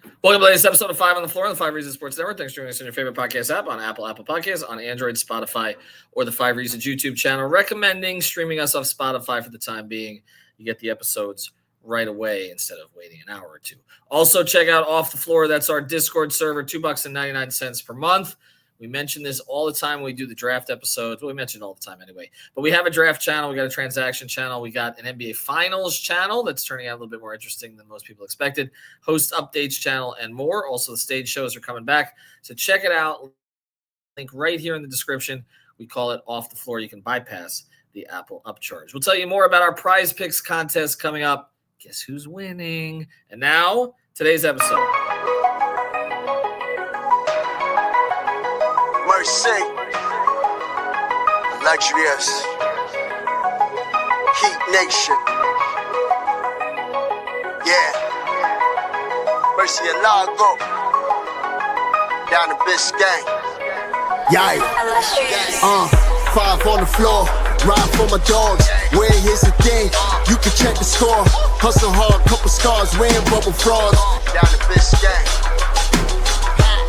Welcome to the latest episode of 5 on the Floor on the 5 Reasons Sports Network. Thanks for joining us on your favorite podcast app on Apple Podcasts, on Android, Spotify, or the 5 Reasons YouTube channel. Recommending streaming us off Spotify for the time being. You get the episodes right away instead of waiting an hour or two. Also, check out Off the Floor. That's our Discord server, $2.99 per month. We mention this all the time when we do the draft episodes. Well, we mention it all the time anyway. But we have a draft channel. We got a transaction channel. We got an NBA Finals channel that's turning out a little bit more interesting than most people expected. Host updates channel and more. Also, the stage shows are coming back. So check it out. Link right here in the description. We call it Off the Floor. You can bypass the Apple upcharge. We'll tell you more about our prize picks contest coming up. Guess who's winning? And now, today's episode. Mercy, luxurious, Heat Nation, yeah, Mercy and Lago, down to Biscayne, yeah, 5 on the floor, ride for my dogs, where here's the thing, you can check the score, hustle hard, couple scars, wearing bubble frogs, down to Biscayne.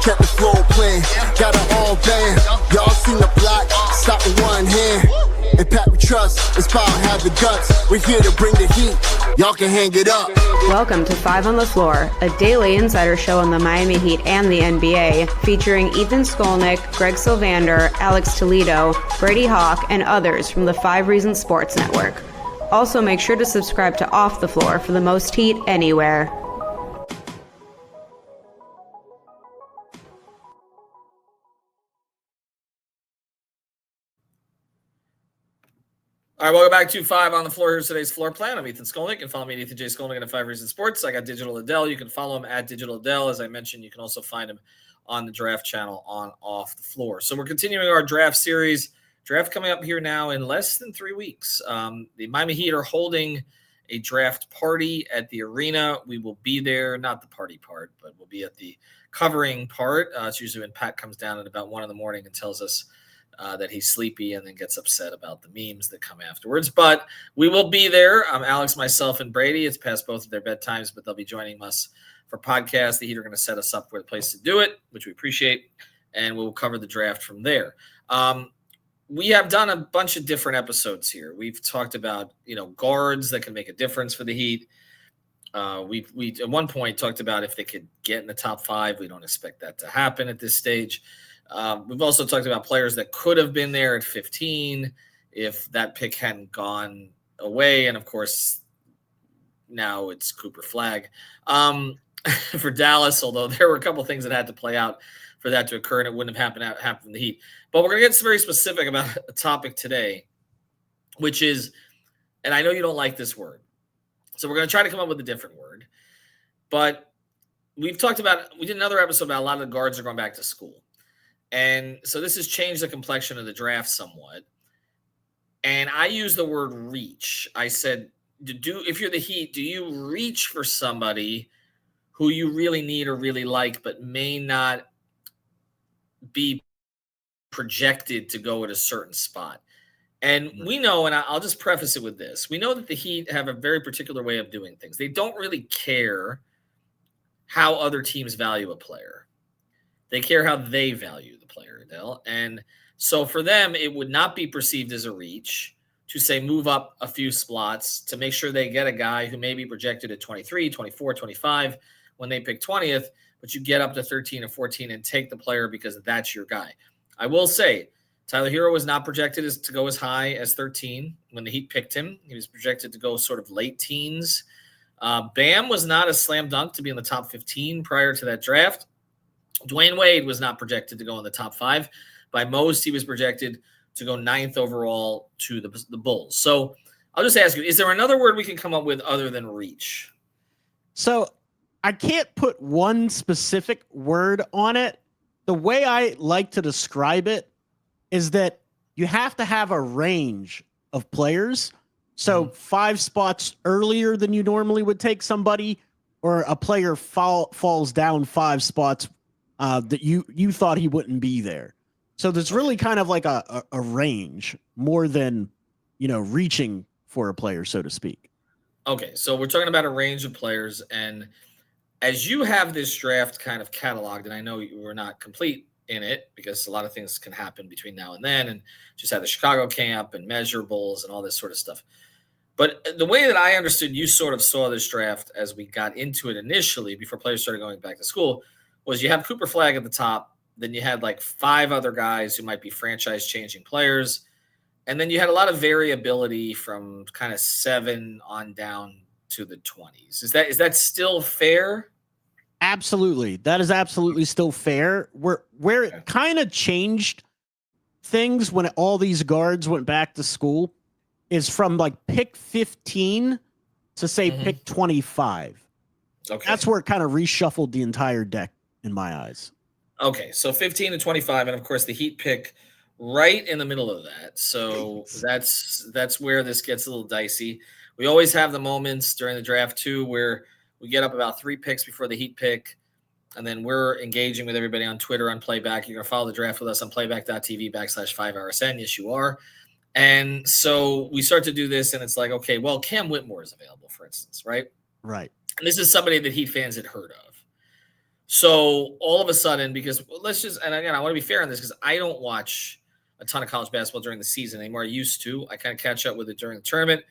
Kept the floor playing, got it all band. Y'all seen the block, stop with one hand. And Pat we trust, it's power, have the guts. We're here to bring the heat, y'all can hang it up. Welcome to 5 on the Floor, a daily insider show on the Miami Heat and the NBA, featuring Ethan Skolnick, Greg Sylvander, Alex Toledo, Brady Hawk, and others from the 5 Reasons Sports Network. Also, make sure to subscribe to Off the Floor for the most heat anywhere. All right, welcome back to 5 on the Floor. Here's today's floor plan. I'm Ethan Skolnick. You can follow me at Ethan J. Skolnick at 5 Reasons Sports. I got Digital Adel. You can follow him at Digital Adel. As I mentioned, you can also find him on the draft channel on Off the Floor. So we're continuing our draft series. Draft coming up here now in less than 3 weeks. The Miami Heat are holding a draft party at the arena. We will be there, not the party part, but we'll be at the covering part. It's usually when Pat comes down at about 1 in the morning and tells us that he's sleepy and then gets upset about the memes that come afterwards. But we will be there. Alex, myself, and Brady. It's past both of their bedtimes, but they'll be joining us for podcasts. The Heat are going to set us up for the place to do it, which we appreciate, and we'll cover the draft from there. We have done a bunch of different episodes here. We've talked about, guards that can make a difference for the Heat. We at one point talked about if they could get in the top 5. We don't expect that to happen at this stage. We've also talked about players that could have been there at 15 if that pick hadn't gone away. And, of course, now it's Cooper Flagg for Dallas, although there were a couple things that had to play out for that to occur, and it wouldn't have happened from the Heat. But we're going to get very specific about a topic today, which is, and I know you don't like this word, so we're going to try to come up with a different word. But we did another episode about a lot of the guards are going back to school. And so this has changed the complexion of the draft somewhat. And I use the word reach. I said, if you're the Heat, do you reach for somebody who you really need or really like, but may not be projected to go at a certain spot? And we know, and I'll just preface it with this. We know that the Heat have a very particular way of doing things. They don't really care how other teams value a player. They care how they value the player, Adele. And so for them, it would not be perceived as a reach to say move up a few spots to make sure they get a guy who may be projected at 23, 24, 25 when they pick 20th, but you get up to 13 or 14 and take the player because that's your guy. I will say Tyler Hero was not projected to go as high as 13 when the Heat picked him. He was projected to go sort of late teens. Bam was not a slam dunk to be in the top 15 prior to that draft. Dwayne Wade was not projected to go in the top 5. By most, he was projected to go 9th overall to the Bulls. So I'll just ask you, is there another word we can come up with other than reach? So I can't put one specific word on it. The way I like to describe it is that you have to have a range of players. So 5 spots earlier than you normally would take somebody, or a player falls down 5 spots that you thought he wouldn't be there. So there's really kind of like a range more than, reaching for a player, so to speak. Okay, so we're talking about a range of players, and as you have this draft kind of cataloged, and I know you were not complete in it because a lot of things can happen between now and then, and just had the Chicago camp and measurables and all this sort of stuff. But the way that I understood you sort of saw this draft as we got into it initially, before players started going back to school, was you have Cooper Flagg at the top, then you had like 5 other guys who might be franchise-changing players, and then you had a lot of variability from kind of 7 on down to the 20s. Is that still fair? Absolutely. That is absolutely still fair. Where it kind of changed things when all these guards went back to school is from like pick 15 to say pick 25. Okay. That's where it kind of reshuffled the entire deck in my eyes. Okay, so 15 to 25, and of course the Heat pick right in the middle of that. So that's where this gets a little dicey. We always have the moments during the draft too where we get up about 3 picks before the Heat pick, and then we're engaging with everybody on Twitter on Playback. You're going to follow the draft with us on playback.tv/5RSN. Yes, you are. And so we start to do this, and it's like, okay, well, Cam Whitmore is available, for instance, right? Right. And this is somebody that Heat fans had heard of. So all of a sudden, because and again, I want to be fair on this because I don't watch a ton of college basketball during the season anymore. I used to. I kind of catch up with it during the tournament,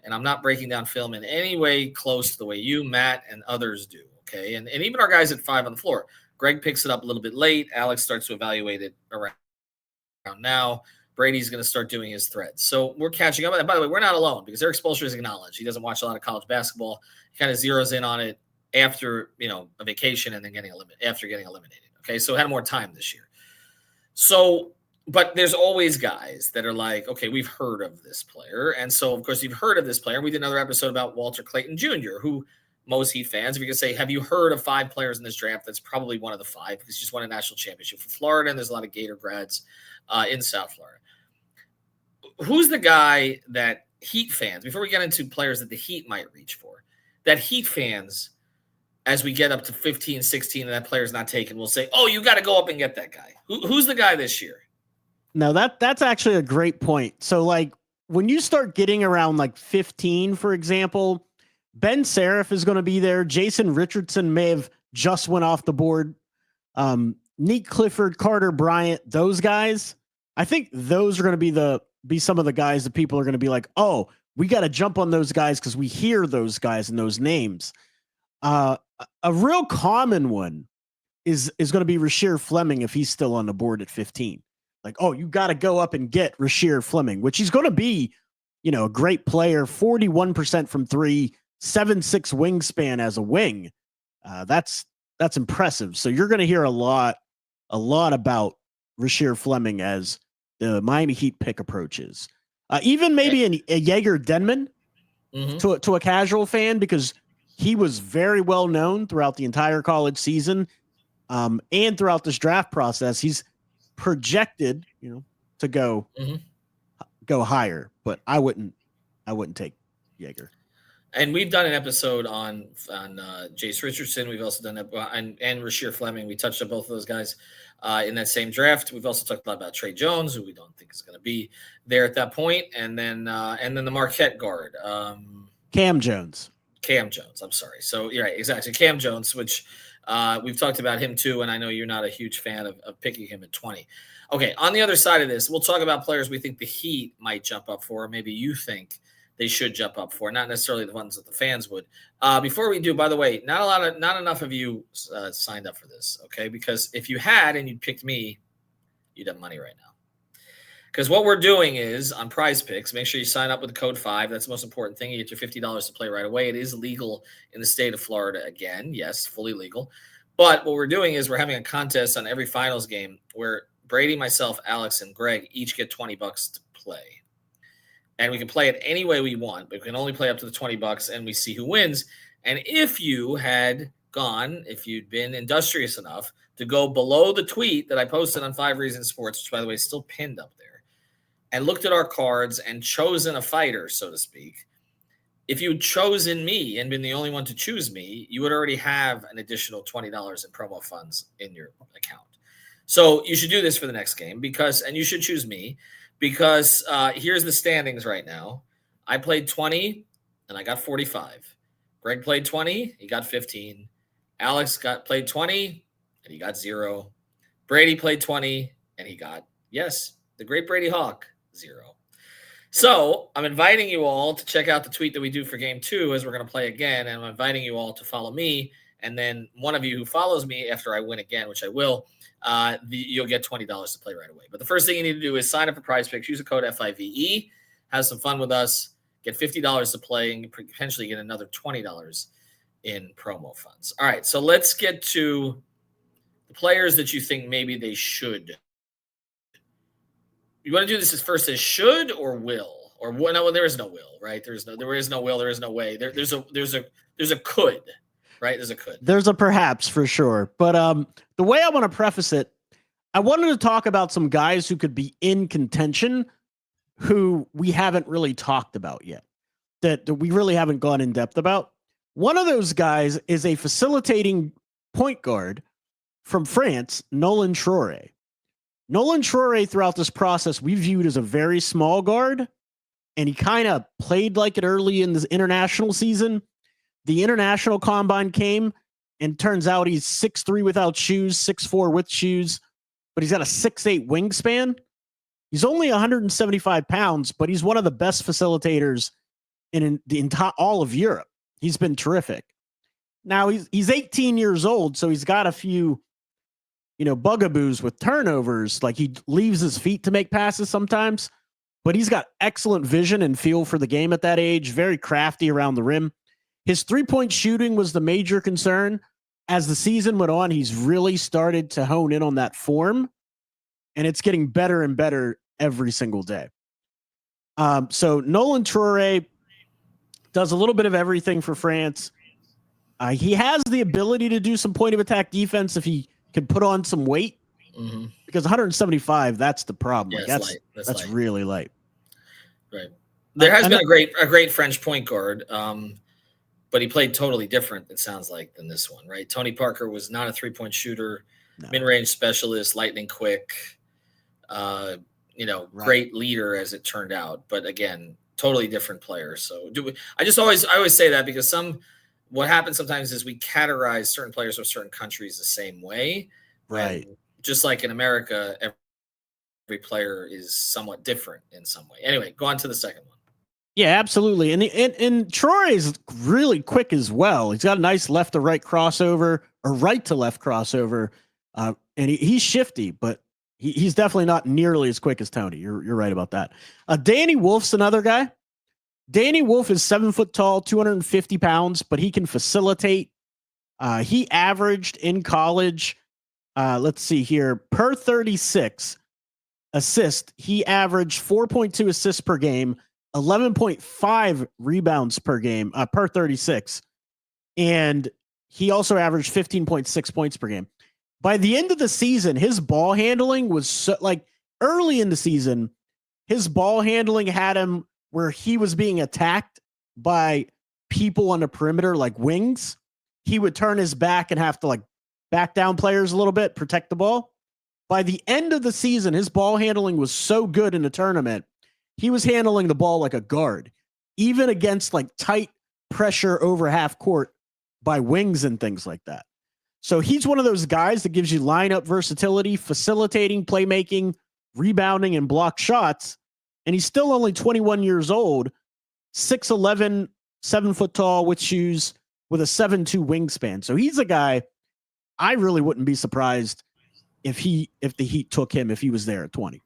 and I'm not breaking down film in any way close to the way you, Matt, and others do, okay? And even our guys at 5 on the floor. Greg picks it up a little bit late. Alex starts to evaluate it around now. Brady's going to start doing his threads. So we're catching up. And by the way, we're not alone because Eric Spoelstra is acknowledged. He doesn't watch a lot of college basketball. He kind of zeroes in on it after, a vacation and then getting eliminated. Okay, so had more time this year. So, but there's always guys that are like, okay, we've heard of this player. And so, of course, you've heard of this player. We did another episode about Walter Clayton Jr., who most Heat fans, if you could say, have you heard of 5 players in this draft? That's probably one of the 5 because he just won a national championship for Florida, and there's a lot of Gator grads in South Florida. Who's the guy that Heat fans, before we get into players that the Heat might reach for, that Heat fans, as we get up to 15, 16, and that player's not taken, will say, oh, you got to go up and get that guy. Who's the guy this year? No, that's actually a great point. So, like, when you start getting around, like, 15, for example, Ben Saraf is going to be there. Jason Richardson may have just went off the board. Nick Clifford, Carter Bryant, those guys, I think those are going to be some of the guys that people are going to be like, oh, we got to jump on those guys because we hear those guys and those names. A real common one is going to be Rasheer Fleming if he's still on the board at 15. Like, oh, you got to go up and get Rasheer Fleming, which he's going to be, a great player, 41% from 3, 7'6" wingspan as a wing. That's impressive. So you're going to hear a lot about Rasheer Fleming as the Miami Heat pick approaches. Even maybe a Jaeger Denman to a casual fan, because he was very well known throughout the entire college season and throughout this draft process. He's projected, to go higher, but I wouldn't take Jaeger. And we've done an episode on Jace Richardson. We've also done and Rasheer Fleming. We touched on both of those guys in that same draft. We've also talked a lot about Trey Jones, who we don't think is going to be there at that point, and then the Marquette guard, Cam Jones. I'm sorry. So you're right, exactly. Cam Jones, which we've talked about him too, and I know you're not a huge fan of picking him at 20. Okay, on the other side of this, we'll talk about players we think the Heat might jump up for, or maybe you think they should jump up for, not necessarily the ones that the fans would. Before we do, by the way, not enough of you signed up for this, okay? Because if you had and you picked me, you'd have money right now. Because what we're doing is on Prize Picks, make sure you sign up with the code 5. That's the most important thing. You get your $50 to play right away. It is legal in the state of Florida again. Yes, fully legal. But what we're doing is we're having a contest on every finals game where Brady, myself, Alex, and Greg each get $20 to play. And we can play it any way we want, but we can only play up to the $20 and we see who wins. And if you'd been industrious enough to go below the tweet that I posted on 5 Reasons Sports, which by the way is still pinned up there, and looked at our cards and chosen a fighter, so to speak, if you'd chosen me and been the only one to choose me, you would already have an additional $20 in promo funds in your account. So you should do this for the next game and you should choose me because here's the standings right now. I played 20 and I got 45. Greg played 20, he got 15. Alex played 20 and he got 0. Brady played 20 and he got, yes, the great Brady Hawk, 0. So I'm inviting you all to check out the tweet that we do for game 2 as we're going to play again. And I'm inviting you all to follow me. And then one of you who follows me after I win again, which I will, you'll get $20 to play right away. But the first thing you need to do is sign up for Prize Picks. Use the code FIVE. Have some fun with us. Get $50 to play and potentially get another $20 in promo funds. All right, so let's get to the players that you think maybe they should. You want to do this as first as should or will? Or no, there is no will, right? There is no will, there is no way. There's a could, right? There's a could. There's a perhaps for sure. But the way I want to preface it, I wanted to talk about some guys who could be in contention who we haven't really talked about yet, that we really haven't gone in depth about. One of those guys is a facilitating point guard from France, Nolan Traoré. Nolan Traoré, throughout this process, we viewed as a very small guard, and he kind of played like it early in this international season. The international combine came, and turns out he's 6'3" without shoes, 6'4" with shoes, but he's got a 6'8" wingspan. He's only 175 pounds, but he's one of the best facilitators in the entire all of Europe. He's been terrific. Now he's 18 years old, so he's got a few, bugaboos with turnovers. Like, he leaves his feet to make passes sometimes, but he's got excellent vision and feel for the game at that age. Very crafty around the rim. His 3-point shooting was the major concern. As the season went on, he's really started to hone in on that form, and it's getting better and better every single day. So Nolan Traoré does a little bit of everything for France. He has the ability to do some point of attack defense if he can put on some weight. Mm-hmm. Because 175, that's the problem. Yeah, that's light. really light. Right. There has been a great French point guard, but he played totally different, it sounds like, than this one, right? Tony Parker was not a 3-point shooter, mid-range specialist, lightning quick, great leader as it turned out. But again, totally different player. So I always say that because what happens sometimes is we categorize certain players from certain countries the same way. Right. Just like in America, every player is somewhat different in some way. Anyway, go on to the second one. Yeah, absolutely. And Traoré is really quick as well. He's got a nice left to right crossover or right to left crossover. And he's shifty, but he's definitely not nearly as quick as Tony. You're right about that. Danny Wolf's another guy. Danny Wolf is 7 foot tall, 250 pounds, but he can facilitate. He averaged in college, let's see here, per 36 assists, he averaged 4.2 assists per game, 11.5 rebounds per game, per 36. And he also averaged 15.6 points per game. By the end of the season, his ball handling was early in the season, his ball handling had him where he was being attacked by people on the perimeter, like wings. He would turn his back and have to back down players a little bit, protect the ball. By the end of the season, his ball handling was so good in the tournament, he was handling the ball like a guard, even against tight pressure over half court by wings and things like that. So he's one of those guys that gives you lineup versatility, facilitating, playmaking, rebounding, and block shots. And he's still only 21 years old, 6'11", 7 foot tall with shoes, with a 7'2" wingspan. So he's a guy I really wouldn't be surprised if the Heat took him if he was there at 20.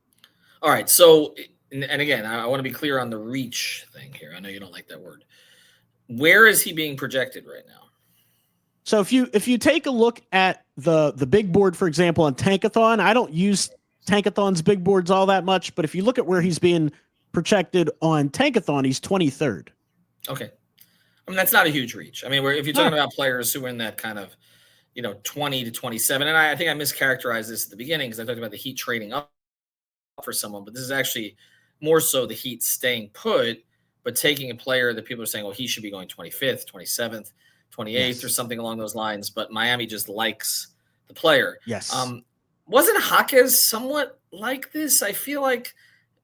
All right. So, and again, I want to be clear on the reach thing here. I know you don't like that word. Where is he being projected right now? So if you take a look at the big board, for example, on Tankathon, I don't use Tankathon's big boards all that much, but if you look at where he's being projected on Tankathon, he's 23rd. Okay. I mean, that's not a huge reach. I mean, if you're talking about players who are in that kind of, 20 to 27, and I think I mischaracterized this at the beginning because I talked about the Heat trading up for someone, but this is actually more so the Heat staying put, but taking a player that people are saying, well, he should be going 25th, 27th, 28th or something along those lines, but Miami just likes the player. Yes. Wasn't Jaquez somewhat like this? I feel like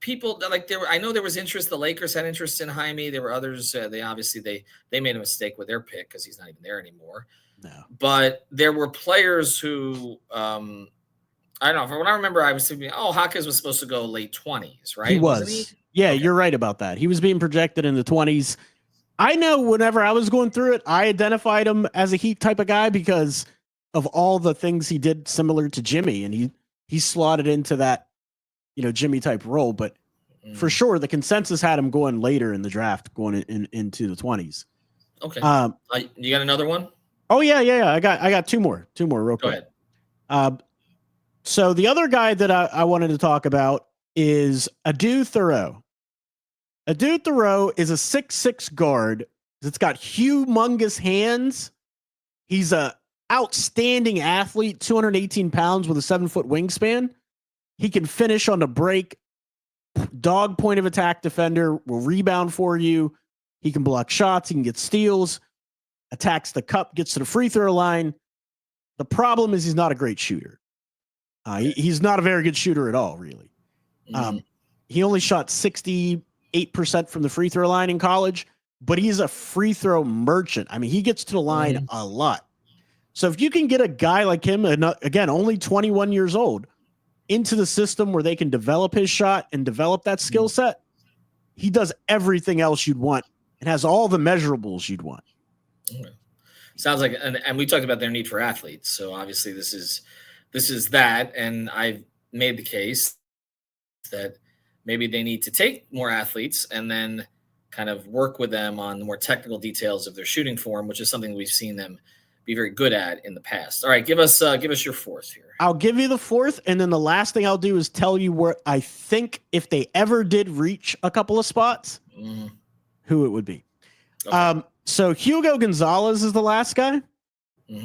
people I know there was interest. The Lakers had interest in Jaime. There were others. They made a mistake with their pick because he's not even there anymore. No. But there were players who, I don't know. From what I remember, I was thinking, oh, Hawkins was supposed to go late 20s, right? He Wasn't was. he? Yeah, Okay. you're right about that. He was being projected in the 20s. I know whenever I was going through it, I identified him as a Heat type of guy because of all the things he did similar to Jimmy, and he slotted into that, Jimmy type role. But for sure, the consensus had him going later in the draft, going into the 20s. Okay. You got another one? Oh yeah. I got two more real Go quick. ahead. So the other guy that I wanted to talk about is Adel Thoreau. Adel Thoreau is a 6'6" guard that's got humongous hands. He's a outstanding athlete, 218 pounds with a 7-foot wingspan. He can finish on the break, dog point of attack defender, will rebound for you. He can block shots. He can get steals, attacks the cup, gets to the free throw line. The problem is he's not a great shooter. He's not a very good shooter at all, really. He only shot 68% from the free throw line in college, but he's a free throw merchant. I mean, he gets to the line a lot. So if you can get a guy like him, and again, only 21 years old, into the system where they can develop his shot and develop that skill set, he does everything else you'd want and has all the measurables you'd want. Okay. Sounds like, and we talked about their need for athletes. So obviously this is that. And I've made the case that maybe they need to take more athletes and then kind of work with them on the more technical details of their shooting form, which is something we've seen them be very good at in the past. All right, give us your fourth here. I'll give you the fourth, and then the last thing I'll do is tell you where I think if they ever did reach a couple of spots, who it would be. Okay. So Hugo Gonzalez is the last guy.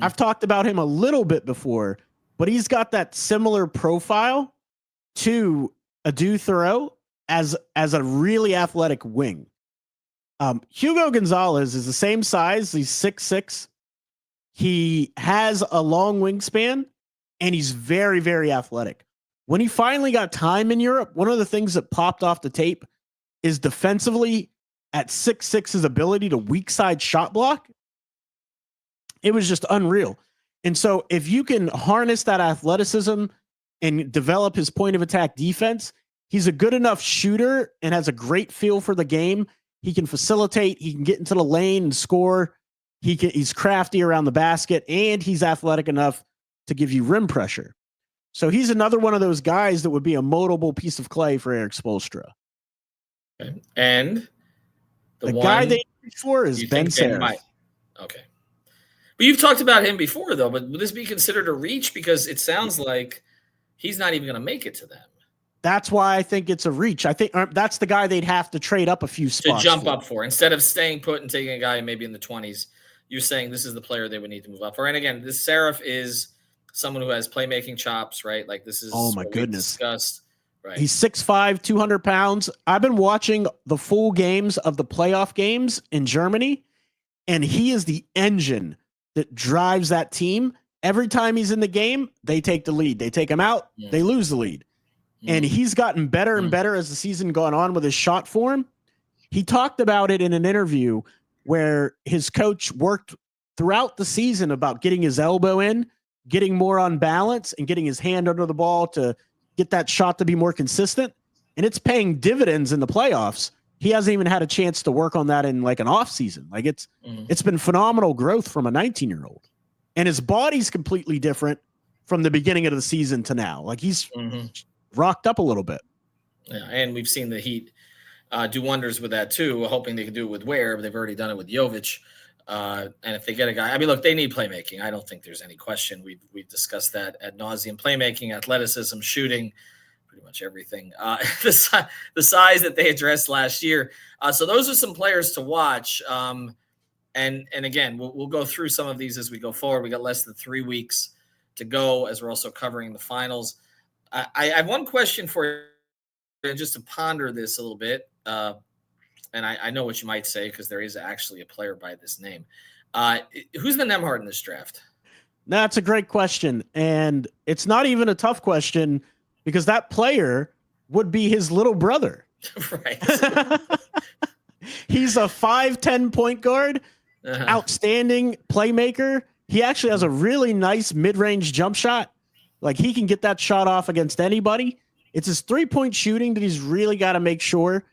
I've talked about him a little bit before, but he's got that similar profile to Adel Thoreau as a really athletic wing. Hugo Gonzalez is the same size. He's 6'6". He has a long wingspan, and he's very, very athletic. When he finally got time in Europe, one of the things that popped off the tape is defensively at 6'6", his ability to weak side shot block. It was just unreal. And so if you can harness that athleticism and develop his point of attack defense, he's a good enough shooter and has a great feel for the game. He can facilitate. He can get into the lane and score. He's crafty around the basket, and he's athletic enough to give you rim pressure. So he's another one of those guys that would be a moldable piece of clay for Eric Spoelstra. Okay. And the guy they reach for is Ben Saraf. Okay. But you've talked about him before, though. But would this be considered a reach? Because it sounds like he's not even going to make it to them. That's why I think it's a reach. I think that's the guy they'd have to trade up a few spots to jump up for. Instead of staying put and taking a guy maybe in the 20s, you're saying this is the player they would need to move up for. And again, this Saraf is someone who has playmaking chops, right? Like this is what we discussed. Right. He's 6'5", 200 pounds. I've been watching the full games of the playoff games in Germany, and he is the engine that drives that team. Every time he's in the game, they take the lead. They take him out, they lose the lead. And he's gotten better and better as the season gone on with his shot form. He talked about it in an interview where his coach worked throughout the season about getting his elbow in, getting more on balance, and getting his hand under the ball to get that shot to be more consistent. And it's paying dividends in the playoffs. He hasn't even had a chance to work on that in like an off season. Like it's been phenomenal growth from a 19-year-old. And his body's completely different from the beginning of the season to now. Like he's rocked up a little bit. Yeah, and we've seen the Heat do wonders with that too, hoping they can do it with Ware, but they've already done it with Jovic. And if they get a guy, I mean, look, they need playmaking. I don't think there's any question. We've discussed that ad nauseum. Playmaking, athleticism, shooting, pretty much everything. The size that they addressed last year. So those are some players to watch. And again, we'll go through some of these as we go forward. We got less than 3 weeks to go as we're also covering the finals. I have one question for you, just to ponder this a little bit. And I know what you might say because there is actually a player by this name. Who's the Nembhard in this draft? That's a great question. And it's not even a tough question because that player would be his little brother. Right. He's a 5'10" point guard, outstanding playmaker. he actually has a really nice mid-range jump shot. Like he can get that shot off against anybody. It's his 3-point shooting that he's really got to make sure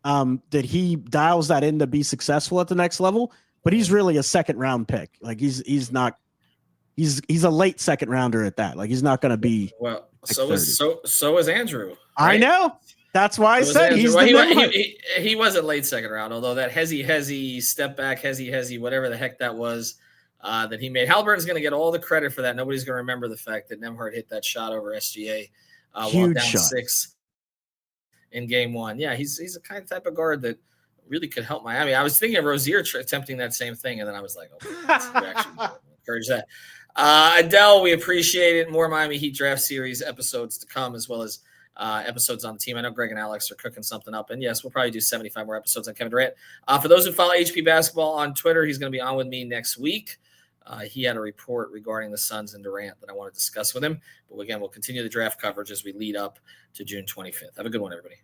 that he dials that in to be successful at the next level. But he's really a second round pick. Like he's a late second rounder at that. Like he's not going to be. Well, so is Andrew. Right? I know. That's why I said he's he wasn't late second round, although that hezzy step back, hezzy, whatever the heck that was that he made. Halliburton's going to get all the credit for that. Nobody's going to remember the fact that Nembhard hit that shot over SGA while down 6 in game 1. Yeah, he's a kind of type of guard that really could help Miami. I was thinking of Rozier attempting that same thing, and then I was like, actually encourage that. Adel, we appreciate it. More Miami Heat draft series episodes to come, as well as episodes on the team. I know Greg and Alex are cooking something up, and yes, we'll probably do 75 more episodes on Kevin Durant. For those who follow HP Basketball on Twitter, he's going to be on with me next week. He had a report regarding the Suns and Durant that I want to discuss with him. But again, we'll continue the draft coverage as we lead up to June 25th. Have a good one, everybody.